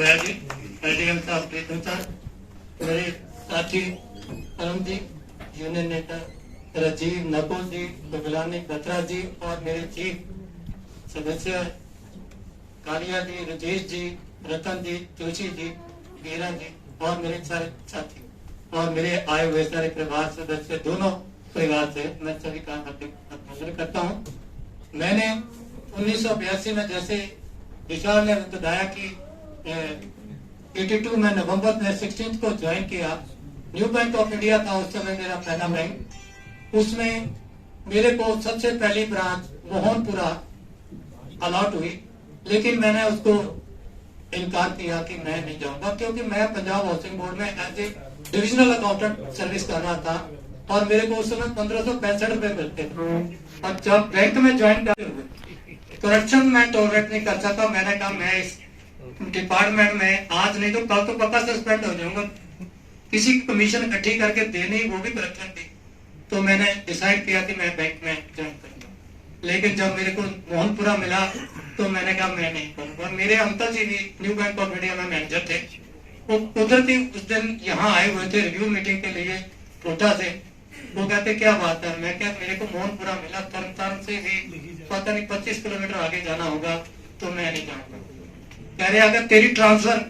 बराड़ जी, ADM साहब प्रीतम साहब, मेरे साथी अरुण जी, यूनियन नेता राजीव, नकुल जी, बगलानी बत्रा जी और मेरे चीफ सदस्य कालिया जी, राजेश जी, रतन जी, जोशी जी, वीरा जी और मेरे सारे साथी और मेरे आए हुए सारे परिवार सदस्य, दोनों परिवार से मैं सभी का अभिनंदन करता हूँ। मैंने 1982 में, जैसे विशाल ने बताया कि 82 में नवंबर में 16 को ज्वाइन किया, न्यू बैंक ऑफ इंडिया था उस समय मेरा पहला बैंक। उसमें मेरे को सबसे पहली ब्रांच मोहनपुरा अलॉट हुई, लेकिन मैंने उसको इनकार किया कि मैं नहीं जाऊंगा, क्योंकि मैं पंजाब हाउसिंग बोर्ड में as a divisional accountant service कर रहा था और मेरे को उस समय 1565 रुपए मिलते थे। और जब बैंक में ज्वाइन करते हुए करप्शन मैं टॉलरेट नहीं कर सकता। मैंने कहा मैं इस डिपार्टमेंट में आज नहीं तो कल तो पक्का सस्पेंड हो जाऊंगा। किसी की कमीशन इकट्ठी करके देनी, वो भी करप्शन थी। तो मैंने डिसाइड किया कि मैं बैंक में ज्वाइन करूंगा। लेकिन जब मेरे को मोहनपुरा मिला तो मैंने कहा मैं नहीं करूंगा। मेरे अंकल जी भी न्यू बैंक ऑफ इंडिया में मैनेजर थे, वो कुदरती उस दिन यहाँ आए हुए थे रिव्यू मीटिंग के लिए कोटा से। वो कहते क्या बात है, मैं क्या, मेरे को मोहनपुरा मिला, तरन से भी पता नहीं 25 किलोमीटर आगे जाना होगा, तो मैं नहीं जाऊंगा। कह रहे अगर तेरी ट्रांसफर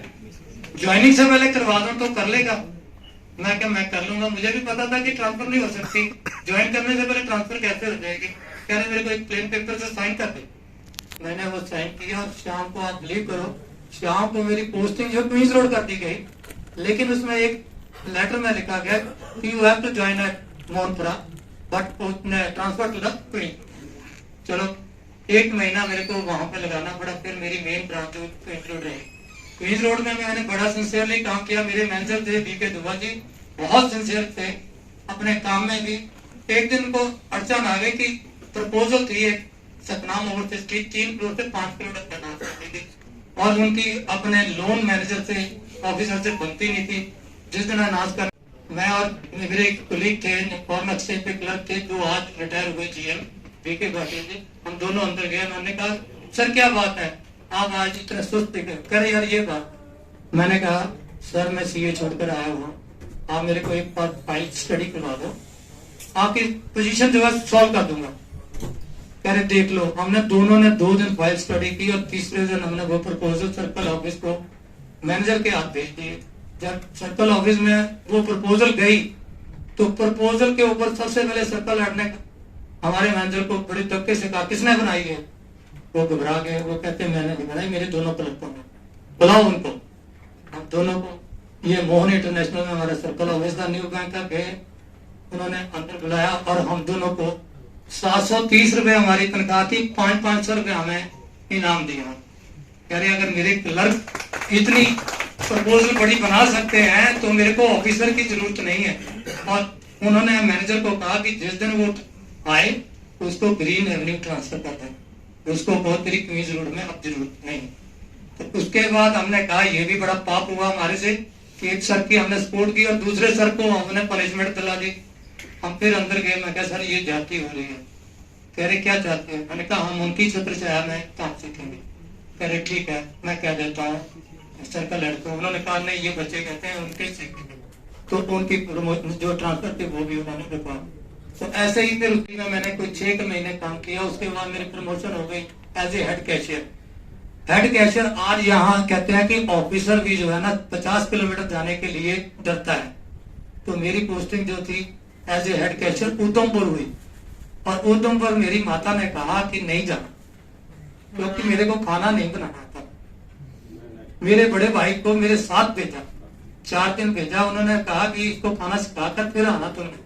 ज्वाइनिंग से पहले करवा दो तो कर लेगा। मैं क्या, मैं कर लूंगा। मुझे भी पता था कि ट्रांसफर नहीं हो सकती, ज्वाइन करने से पहले ट्रांसफर कैसे हो जाएगी। कह रहे मेरे को एक प्लेन पेपर से साइन कर दे। मैंने वो साइन किया और शाम को, आप बिलीव करो, शाम को मेरी पोस्टिंग जो क्वींस रोड कर दी गई, लेकिन उसमें एक लेटर में लिखा गया कि you have to join at Mohanpura but transfer to the queen. चलो 1 महीना मेरे को वहां पे लगाना पड़ा, फिर मेरी मेन ब्रांच क्वींस रोड रही। क्वींस रोड में मैंने बड़ा सिंसियरली काम किया। मेरे मैनेजर थे बीके दुबा जी, बहुत सिंसियर थे अपने काम में भी। एक दिन को अड़चन आ गई कि प्रपोजल थी एक सतनाम ओवरसीज की 3 करोड़ से 5 करोड़ तक बना सकती थी और उनकी अपने लोन मैनेजर से, ऑफिसर से बनती नहीं थी। जिस दिन अनाउंस कर, मैं और मेरे एक कोलीग थे, फॉरेन एक्सचेंज पे क्लर्क थे, जो आज रिटायर हुए जीएम बीके भाटिया जी, हम दोनों अंदर गए। मैंने कहा सर क्या बात है, आप आज इतना सुस्त करे यार ये बात। मैंने कहा सर मैं सीए छोड़कर आया हुआ, आप मेरे को एक बार फाइल स्टडी करवा दो, आपकी पोजीशन जो है सॉल्व कर दूंगा। कह रहे देख लो। हमने दोनों ने 2 दिन फाइल स्टडी की और तीसरे दिन हमने वो प्रपोजल सर्कल ऑफिस को मैनेजर के हाथ भेज दिए। जब सर्कल ऑफिस में वो प्रपोजल गई तो प्रपोजल के ऊपर सबसे पहले सर्कल हेड ने हमारे मैनेजर को बड़े धक्के से कहा किसने बनाई है। वो घबरा गए, वो कहते मैंने नहीं बनाई, मेरे दोनों क्लर्कों ने, बुलाओ उनको। हम दोनों को, ये मोहन इंटरनेशनल में हमारा सर्कल ऑफिस था, न्यू बैंक का, गए, उन्होंने अंदर बुलाया और हम दोनों को 730 रुपए हमारी तनख्वाह थी, 500 रुपए हमें इनाम दिया। कह रहे अगर मेरे क्लर्क इतनी प्रपोजल बड़ी बना सकते हैं तो मेरे को ऑफिसर की जरूरत नहीं है। और उन्होंने मैनेजर को कहा कि जिस दिन वो आए उसको ग्रीन एवेन्यू ट्रांसफर कर दें, उसको बहुत तेरी क्वींस रोड में अब जरूरत नहीं। तो उसके बाद हमने कहा ये भी बड़ा पाप हुआ हमारे से कि एक सर की हमने सपोर्ट की और दूसरे सर को हमने पनिशमेंट दिला दी। हम फिर अंदर गए, मैं कहा सर ये जाती हो रही है। कह रहे क्या चाहते हैं। मैंने कहा हम उनकी छत्र छाया में काम सीखेंगे। कह रहे ठीक है मैं कह देता हूँ सर्कल हेड को। उन्होंने कहा नहीं ये बच्चे कहते हैं उनके सीखेंगे, तो उनकी जो ट्रांसफर थे वो भी उन्होंने रुकवा। तो ऐसे ही फिर उसी में मैंने कोई 6 महीने काम किया। उसके बाद मेरी प्रमोशन हो गई as a head cashier. Head cashier आज यहाँ कहते हैं कि ऑफिसर भी जो है ना 50 किलोमीटर जाने के लिए डरता है। तो मेरी पोस्टिंग जो थी as a head cashier Udhampur हुई और उधमपुर मेरी माता ने कहा कि नहीं जाना, क्योंकि मेरे को खाना नहीं बनाना था। मेरे बड़े भाई को मेरे साथ भेजा, 4 दिन भेजा। उन्होंने कहा कि इसको खाना सिखाकर फिर आना तुमने,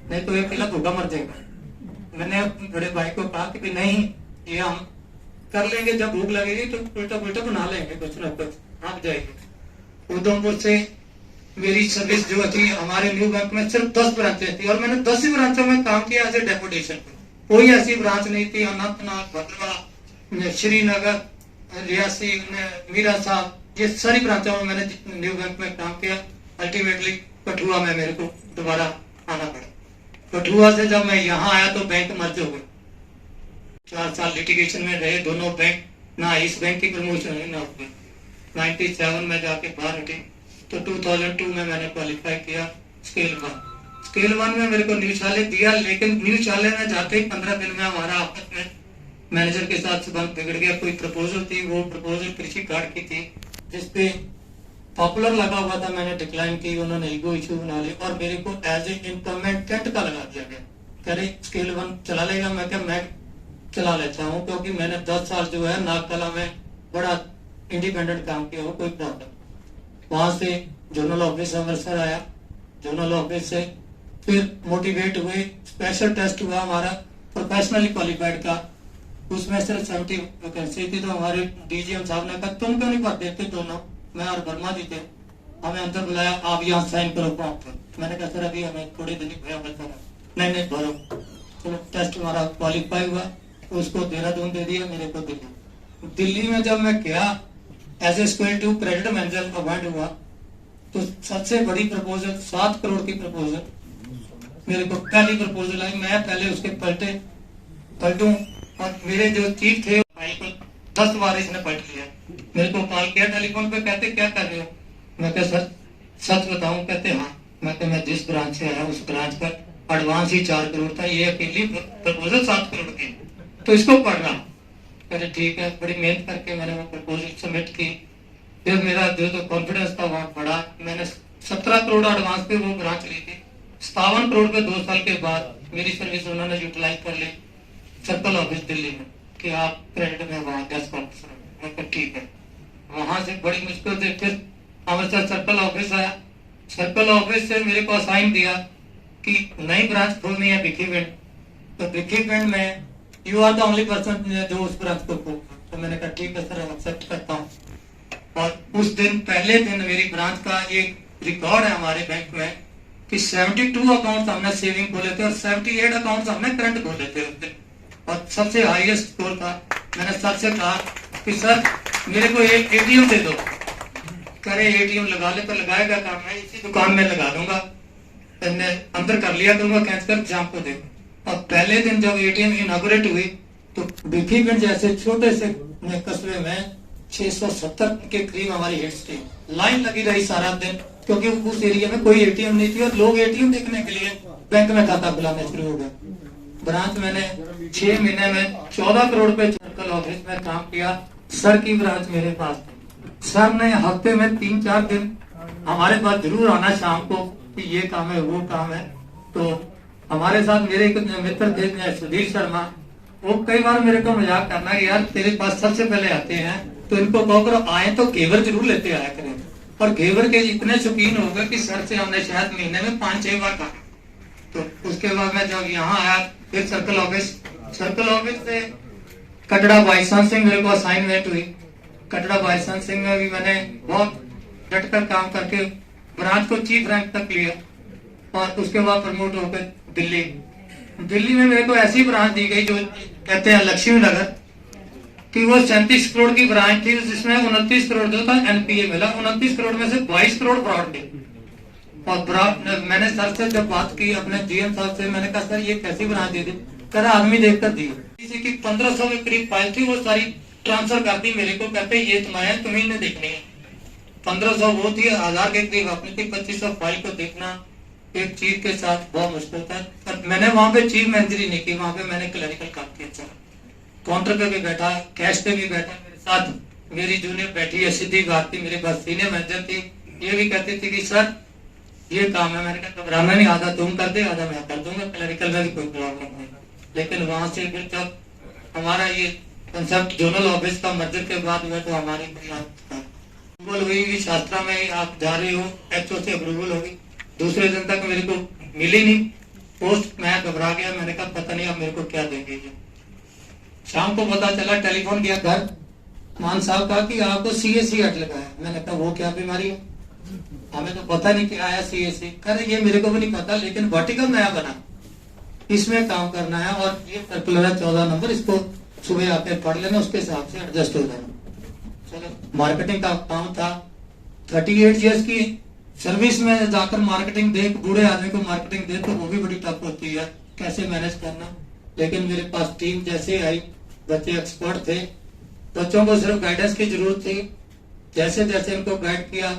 नहीं तो ये अकेला भूखा मर जाएगा। मैंने अपने बड़े भाई को कहा कि नहीं ये हम कर लेंगे, जब भूख लगेगी तो उल्टा पुल्टा बना लेंगे, कुछ ना कुछ आप जाएंगे। उधमपुर से मेरी सर्विस जो थी, हमारे न्यू बैंक में सिर्फ 10 ब्रांचें थी और मैंने 10 ही ब्रांचों में काम किया एज ए डेपुटेशन। कोई ऐसी ब्रांच नहीं थी। अनंतनाग, भद्रवा, श्रीनगर, रियासी, मीरा साहब, ये सारी ब्रांचों में मैंने न्यू बैंक में काम किया। अल्टीमेटली कठुआ में मेरे को दोबारा आना पड़ा। कठुआ से जब मैं यहाँ आया तो बैंक मर्ज हो गए। 4 साल लिटिगेशन में रहे दोनों बैंक, ना इस बैंक की प्रमोशन हुई ना उस बैंक। 97 में जाके बाहर हटी, तो 2002 में मैंने क्वालिफाई किया स्केल 1। स्केल 1 में मेरे को न्यूशाले दिया, लेकिन न्यूशाले में जाते ही 15 दिन में हमारा आपस में मैनेजर के साथ संबंध बिगड़ गया। कोई प्रपोजल थी, वो प्रपोजल कृषि कार्ड की थी, जिसपे पॉपुलर लगा हुआ था, मैंने डिक्लाइन की, उन्होंने ईगो इशू बना ली और मेरे को एज ए इनकमेंटेंट का लगा दिया गया। कह रहे स्केल 1 चला लेगा, मैं क्या मैं चला लेता हूँ, क्योंकि मैंने 10 साल जो है नागकला में बड़ा इंडिपेंडेंट काम किया हो, कोई प्रॉब्लम। वहां से जोनल ऑफिस अमृतसर आया, जोनल ऑफिस से फिर मोटिवेट हुए, स्पेशल टेस्ट हुआ हमारा प्रोफेशनली क्वालिफाइड का, उसमें सिर्फ 70 वैकेंसी थी। तो हमारे डीजीएम साहब ने कहा तुम क्यों नहीं भर देते दोनों, मैं और वर्मा जी थे, हमें अंदर बुलाया, आप यहाँ साइन करो फॉर्म पर। मैंने कहा सर अभी हमें थोड़ी दिन भैया बता रहा, नहीं भरो। चलो टेस्ट हमारा क्वालिफाई हुआ, तो उसको देहरादून दे दिया, मेरे को दिल्ली। दिल्ली में जब मैं गया as a scale 2 credit manager appoint हुआ, तो सबसे बड़ी प्रपोजल 7 करोड़ की प्रपोजल मेरे को पहली प्रपोजल आई। मैं पहले उसके पलटूं और मेरे जो चीफ थे भाई को 10 बार इसने पलट लिया। मेरे को कॉल किया टेलीफोन पे, कहते क्या कर रहे हो, मैं कहा सर सच बताऊं, कहते हाँ। मैं कहा मैं जिस ब्रांच से आया उस ब्रांच का एडवांस ही 4 करोड़ था, ये अकेली प्रपोजल 7 करोड़ की, तो इसको पढ़ रहा। कहते ठीक है। बड़ी मेहनत करके मैंने वो प्रपोजल सबमिट की। फिर मेरा जो कॉन्फिडेंस था वहाँ बढ़ा, मैंने 17 करोड़ एडवांस पे वो ब्रांच ली थी। 57 करोड़ पे 2 साल के बाद मेरी सर्विस उन्होंने यूटिलाइज कर ली सर्कल ऑफिस दिल्ली में, कि आप क्रेडिट में वहाँ डेस्क ऑफिसर। मैं कहा ठीक है। वहां से बड़ी मुश्किल से फिर अमृतसर सर्कल ऑफिस आया। सर्कल ऑफिस से मेरे को असाइन दिया कि नई ब्रांच खोलनी है भिखीविंड, तो भिखीविंड में you are the only person जो उस ब्रांच को खोल। तो मैंने कहा ठीक है सर, एक्सेप्ट करता हूँ। और उस दिन पहले दिन मेरी ब्रांच का एक रिकॉर्ड है हमारे बैंक में कि 72 अकाउंट हमने सेविंग खोले थे और 78 अकाउंट हमने करंट खोले थे उस दिन, और सबसे हाईएस्ट स्कोर था। मैंने सर से कहा कि सर मेरे को एक एटीएम दे दो। करे एटीएम लगा ले, तो लगाएगा काम, मैं इसी दुकान में लगा दूंगा, अंदर कर लिया करूंगा, कैच कर शाम को दे। और पहले दिन जब एटीएम इनॉग्रेट हुई, तो भिखीविंड जैसे छोटे से कस्बे में 670 के करीब हमारी हिट्स थी। लाइन लगी रही सारा दिन, क्योंकि उस एरिया में कोई एटीएम नहीं थी और लोग एटीएम देखने के लिए बैंक में खाता खुलाने शुरू हो गए। ब्रांच मैंने 6 महीने में 14 करोड़ पे सर्कल ऑफिस में काम किया। सर की ब्रांच मेरे पास थी। सर ने हफ्ते में 3-4 दिन हमारे पास जरूर आना शाम को कि ये काम है वो काम है। तो हमारे साथ मेरे एक मित्र थे सुधीर शर्मा, वो कई बार मेरे को मजाक करना कि यार तेरे पास सबसे पहले आते हैं तो इनको कहो करो आए तो घेवर जरूर लेते आया करें। और घेवर के इतने शौकीन हो गए कि सर से हमने शायद महीने में 5-6 बार कहा। तो उसके बाद मैं जब यहाँ आया फिर सर्कल ऑफिस से कटड़ा बाईसान सिंह मेरे को असाइनमेंट हुई। कटड़ा बाईसान सिंह में भी मैंने बहुत डटकर काम करके ब्रांच को चीफ रैंक तक लिया और उसके बाद प्रमोट होकर दिल्ली में मेरे को ऐसी ब्रांच दी गई जो कहते हैं लक्ष्मी नगर, कि वो 37 करोड़ की ब्रांच थी, जिसमें 29 करोड़ जो था एनपीए मिला। 29 करोड़ में से 22 करोड़ फ्रॉड थे। और मैंने सर से जब बात की अपने जीएम साहब से, मैंने कहा सर ये कैसी ब्रांच दे दी, कह रहा आदमी देखकर दी। किसी की 1500 के करीब फाइल थी, वो सारी ट्रांसफर कर दी मेरे को, कहते ये तुम्हारे तुम्हें ने देखनी है। 1500 वो थी, 1000 के करीब अपनी थी। 2500 फाइल को देखना एक चीफ के साथ बहुत मुश्किल था। पर मैंने वहां पे चीफ मैनेजर ही नहीं की, वहां पे मैंने क्लरिकल काम किया। सर काउंटर पे भी बैठा, कैश पे भी बैठा, मेरे साथ मेरी जूनियर बैठी है, सीधी बात थी, मेरे पास सीनियर मैनेजर थी, ये भी कहती थी कि सर ये काम है। मैंने कहा घबराना नहीं, आधा तुम कर दे आधा मैं कर दूंगा, क्लरिकल में भी कोई प्रॉब्लम नहीं। लेकिन वहां से फिर जब हमारा ये कंसेप्ट जोनल ऑफिस का मर्जर के बाद हुआ तो हमारी अप्रूवल हुई कि शास्त्रा में आप जा रहे हो, एचओ से अप्रूवल होगी। दूसरे दिन तक मेरे को मिली नहीं पोस्ट, मैं घबरा गया। मैंने कहा पता नहीं अब मेरे को क्या देंगे। शाम को पता चला, टेलीफोन किया घर, मान साहब कहा कि आपको सीएसी हट लगा है। मैंने कहा वो क्या बीमारी है, हमें तो पता नहीं क्या आया सीएसी। कह रहे ये मेरे को भी नहीं पता, लेकिन वर्टिकल नया बना, इसमें काम करना है और ये सर्कुलर है 14 नंबर, इसको सुबह आके पढ़ लेना, उसके हिसाब से एडजस्ट हो जाना। चलो मार्केटिंग का काम था। 38 ईयर्स की सर्विस में जाकर मार्केटिंग दे, बूढ़े आदमी को मार्केटिंग दे तो वो भी बड़ी टफ होती है, कैसे मैनेज करना। लेकिन मेरे पास टीम जैसे आई, बच्चे एक्सपर्ट थे, बच्चों को सिर्फ गाइडेंस की जरूरत थी। जैसे जैसे इनको गाइड किया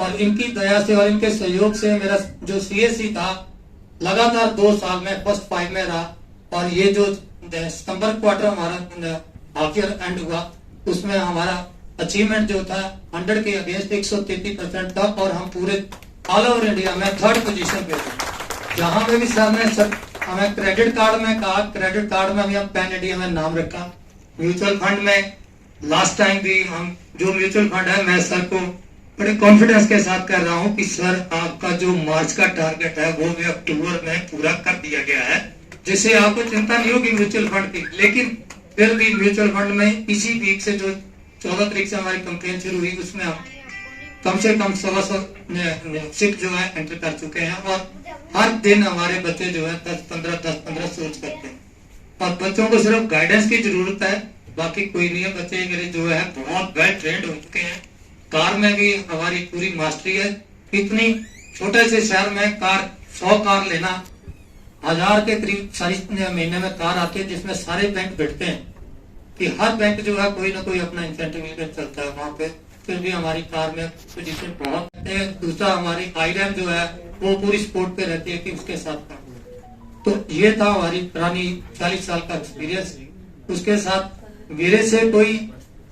और इनकी दया से और इनके सहयोग से मेरा जो सीएससी था लगातार 2 साल में फर्स्ट 5 में रहा। और ये जो सितंबर क्वार्टर हमारा हाफ ईयर एंड हुआ उसमें हमारा अचीवमेंट जो था 100 के अगेंस्ट 133% था और हम पूरे ऑल ओवर इंडिया में 3rd पोजीशन पे थे। जहां पे भी सर ने सब हमें क्रेडिट कार्ड में कहा, क्रेडिट कार्ड में भी हम पैन इंडिया में नाम रखा। म्यूचुअल फंड में लास्ट टाइम भी हम जो म्यूचुअल फंड है मैं सर को बड़े कॉन्फिडेंस के साथ कह रहा हूं कि सर आपका जो मार्च का टारगेट है वो भी अक्टूबर में पूरा कर दिया गया है, जिससे आपको चिंता नहीं होगी म्यूचुअल फंड की। लेकिन फिर भी म्यूचुअल फंड में इसी वीक से जो 14 तारीख से हमारी कंपेन शुरू हुई उसमें हम कम से कम 100 सिख जो है एंटर कर चुके हैं और हर दिन हमारे बच्चे जो है 10-15 सोच करते हैं और बच्चों को सिर्फ गाइडेंस की जरूरत है, बाकी कोई नहीं है। बच्चे मेरे जो है बहुत वेल ट्रेंड हो चुके हैं। कार में भी हमारी पूरी मास्टरी है। इतनी छोटे से शहर में कार 100 कार लेना 1000 के करीब सारी महीने में कार आती है, जिसमें सारे बैंक बैठते हैं कि हर बैंक जो है कोई ना कोई अपना इंसेंटिव लेकर चलता है वहां पे। फिर भी हमारी कार में पोजीशन बहुत है। दूसरा हमारी आईरैम जो है वो पूरी स्पोर्ट पे रहती है कि उसके साथ काम। तो ये था हमारी पुरानी 40 साल का एक्सपीरियंस। उसके साथ मेरे से कोई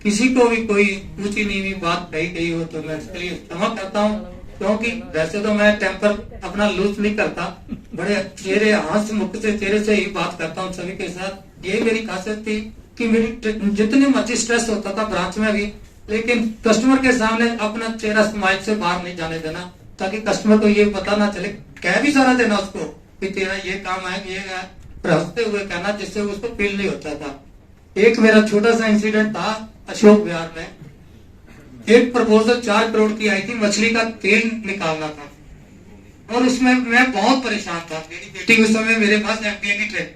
किसी को भी कोई ऊंची नीवी बात कही गई हो तो मैं इसके लिए क्षमा करता हूँ, क्योंकि वैसे तो मैं टेम्पर अपना लूज नहीं करता, बड़े चेहरे हंस मुख से चेहरे से ही बात करता हूँ सभी के साथ। यही मेरी खासियत थी कि मेरी जितनी मर्जी स्ट्रेस होता था ब्रांच में भी, लेकिन कस्टमर के सामने अपना चेहरा स्माइल से बाहर नहीं जाने देना, ताकि कस्टमर को ये पता ना चले। कह भी सारा देना उसको कि तेरा ये काम है, ये है, पर हंसते हुए कहना, जिससे उसको फील नहीं होता था। एक मेरा छोटा सा इंसिडेंट था अशोक विहार में। एक प्रपोजल 4 करोड़ की आई थी, मछली का तेल निकालना था और उसमें मैं बहुत परेशान था। मेरी बेटी उस समय मेरे पास एमबीए की ट्रेन,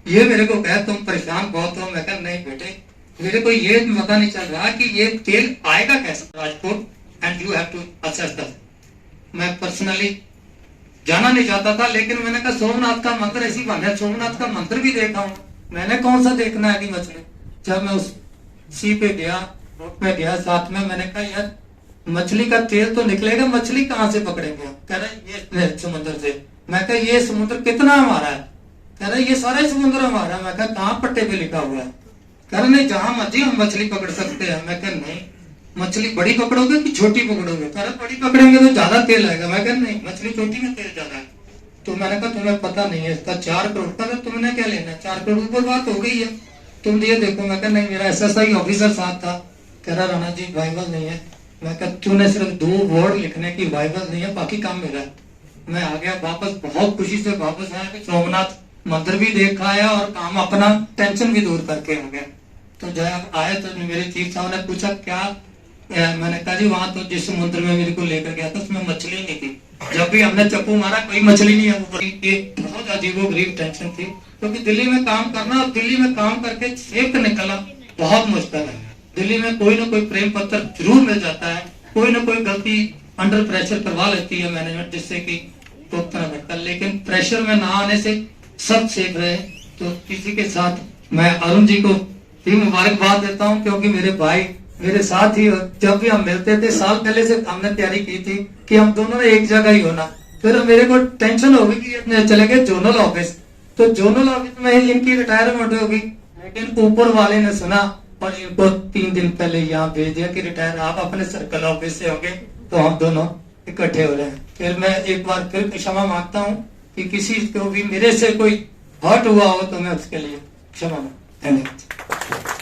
ये मेरे को कहा तुम परेशान बहुत हो। मैं कहा नहीं बेटे, मेरे को ये पता नहीं चल रहा कि ये तेल आएगा कैसे Rajkot and you have to assess that. मैं पर्सनली जाना नहीं चाहता था, लेकिन मैंने कहा सोमनाथ का मंदिर ऐसी बहाने सोमनाथ का मंदिर भी देखा हूँ, मैंने कौन सा देखना है कि मछली। जब मैं उस सी पे गया, बोट में गया साथ में, मैंने कहा यार मछली का तेल तो निकलेगा, मछली कहाँ से पकड़ेंगे। कह रहे ये समुद्र से। मैं कहा ये समुद्र कितना हमारा है। कह रहे ये सारा समुद्र हमारा है। मैं कहा कहाँ पट्टे पे लिखा हुआ है। कह रहे नहीं जहां मर्जी हम मछली पकड़ सकते हैं। मैं कहा नहीं, मछली बड़ी पकड़ोगे कि छोटी पकड़ोगे। कह रहे बड़ी पकड़ेंगे तो ज्यादा तेल आएगा। मैं कहा नहीं, मछली छोटी में तेल ज्यादा है। तो मैंने कहा तुम्हें पता नहीं है इसका 4 करोड़ का, तुमने क्या लेना, 4 करोड़ ऊपर बात हो गई है, तुम ये देखो। मैं कहा नहीं, मेरा एसएसआई ऑफिसर साथ था। कह रहा राणा जी बाइबल नहीं है। मैं कहा तूने सिर्फ 2 वर्ड लिखने की, बाइबल नहीं है, बाकी काम मेरा है। मैं आ गया वापस, बहुत खुशी से वापस आया कि सोमनाथ मंदिर भी देखा आया और काम अपना टेंशन भी दूर करके आ गया। तो जब आए तो मेरे चीफ साहब ने पूछा क्या, मैंने कहा जी वहां तो जिस समुद्र में मेरे को लेकर गया था उसमें मछली नहीं थी। जब भी हमने चप्पू मारा कोई मछली नहीं है। ये बहुत अजीबोगरीब टेंशन थी, क्योंकि दिल्ली में काम करना और दिल्ली में काम करके सेफ निकलना बहुत मुश्किल है। दिल्ली में कोई ना कोई प्रेम पत्र जरूर मिल जाता है, कोई ना कोई गलती अंडर प्रेशर करवा लेती है मैनेजमेंट, जिससे कि भुगतना पड़ता है। लेकिन प्रेशर में ना आने से सब सेफ रहे। तो किसी के साथ मैं अरुण जी को भी मुबारकबाद देता हूँ, क्योंकि मेरे भाई मेरे साथ ही जब भी हम मिलते थे, साल पहले से हमने तैयारी की थी कि हम दोनों ने एक जगह ही होना। फिर मेरे को टेंशन हो गई कि चले गए जोनल ऑफिस, तो जोनल ऑफिस में ही इनकी रिटायरमेंट हो गई। लेकिन ऊपर वाले ने सुना और इनको 3 दिन पहले यहाँ भेज दिया कि रिटायर आप अपने सर्कल ऑफिस से होंगे, तो हम दोनों इकट्ठे हो रहे हैं। फिर मैं एक बार फिर क्षमा मांगता हूँ कि किसी को भी मेरे से कोई हर्ट हुआ हो तो मैं उसके लिए क्षमा मांगता हूं। धन्यवाद।